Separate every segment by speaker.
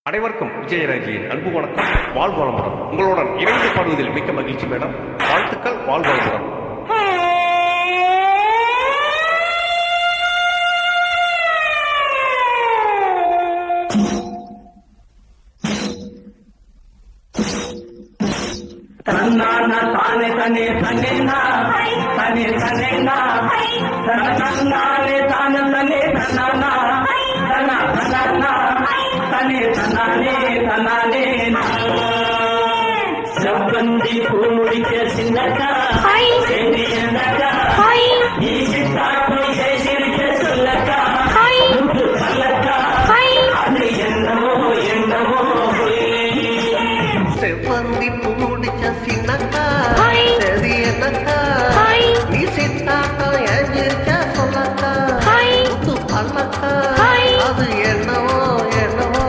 Speaker 1: அனைவருக்கும் விஜயராஜியின் அன்பு வணக்கம். வாழ்வளமுடன் உங்களுடன் இணைந்து பாடுவதில் மிக்க மகிழ்ச்சி மேடம். வாழ்த்துக்கள். வாழ்வளமுடன்.
Speaker 2: தன்னானா தானே தனே தனேனா தனே தனேனா தன்னானே தானே தனே தன்னானா தனா தனானா தனே தனானே தனானே செவ்வந்தி பூ முடிக்க சின்னக்கா சரி என்னக்கா நீ சித்தாக்கோ சிரிக்க சொல்லக்கா பல்லக்கா அது என்னவோ என்னவோ
Speaker 3: செவ்வந்தி பூ முடிச்ச சின்னக்கா சரி என்னக்கா நீ சித்தாக்கா எஞ்சிருக்க சொல்லக்கா பல்லக்கா அது என்னவோ என்னவோ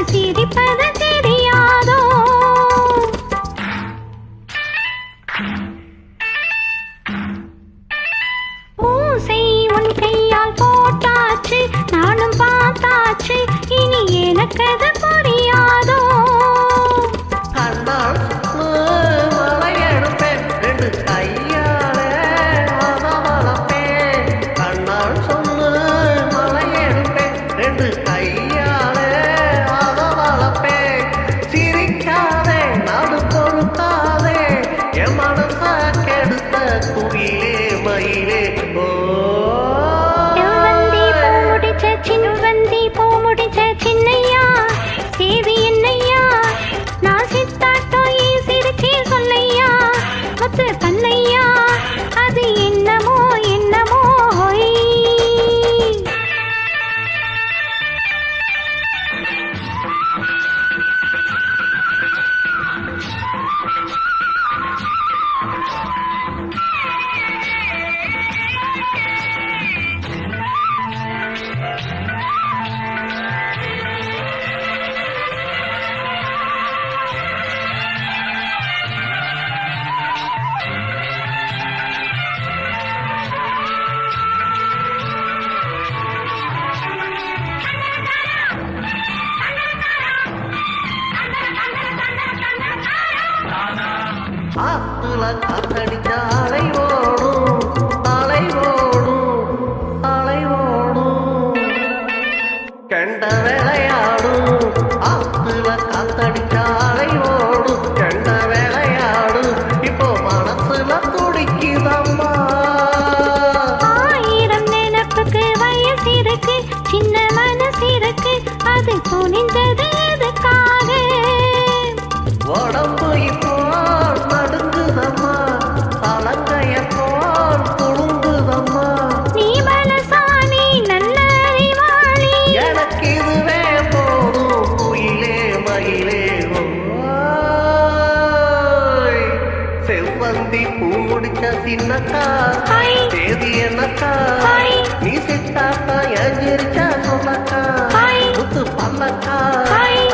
Speaker 4: சிரிப்பது தெரியாதோ? பூசை உன் கையால் போட்டாச்சு, நானும் பார்த்தாச்சு, இனி எனக்கு அது புரியாதோ?
Speaker 3: மலையெடுப்பேன் ரெண்டு கையால வளப்பேன். கண்ணால் சொல்லு மலையெடுப்பேன் ரெண்டு கையால வளப்பேன். சிரிக்காதே நடு பொறுக்காதே என் மனச கெடுத்த குயிலே மயிலே ஓ
Speaker 4: சின்வந்தி பூ முடிச்ச சின்னையா சேவி என்னையா நான் சித்தாட்டோ சிரிச்சி சொல்லையா முத்து தன்னையா அது என்னமோ என்னமோ
Speaker 3: ஆத்துல காத்தடிச்ச அலை ஓடும் அலை ஓடும் அலை ஓடும் கண்ட விளையாடும். ஆத்துல காத்தடிச்ச அலை ஓடும் கண்ட விளையாடும். இப்போ மனசுல துடிக்குதம்மா.
Speaker 4: ஆயிரம் நினைப்புக்கு வயசு இருக்கு, சின்ன மனசு இருக்கு, அது துணிந்தது எதுக்காக?
Speaker 3: உடம்பு இப்போ நடுங்குதம்மா, அலங்கைய போல் துளுங்குதம்மா.
Speaker 4: நீ பலசாலி நல்ல அறிவாளி,
Speaker 3: எனக்கு இதுவே போதும் குயிலே மயிலே ஓய். செவ்வந்தி பூ முடிச்ச சின்னக்கா தேதி என்னக்கா நீ சித்தாக்கா எஞ்சிருச்ச சொல்லக்கா முத்து பல்லக்கா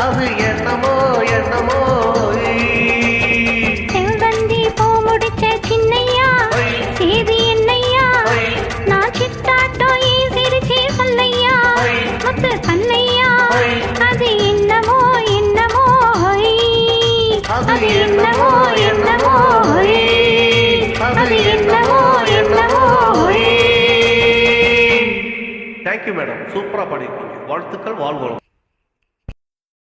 Speaker 3: அது என்னமோ என்னமோ
Speaker 4: செவ்வந்தி பூ முடிச்ச சின்னையா சேதி என்னையா நான் சித்தாட்டோ சிரிச்சி சொல்லையா முத்து தன்னையா அது என்னமோ என்னமோ அது என்னமோ என்னமோ அது என்னமோ என்னமோ.
Speaker 1: Thank you madam. சூப்பரா பாடிருக்கீங்க. வாழ்த்துக்கள். வாழ்வளம்.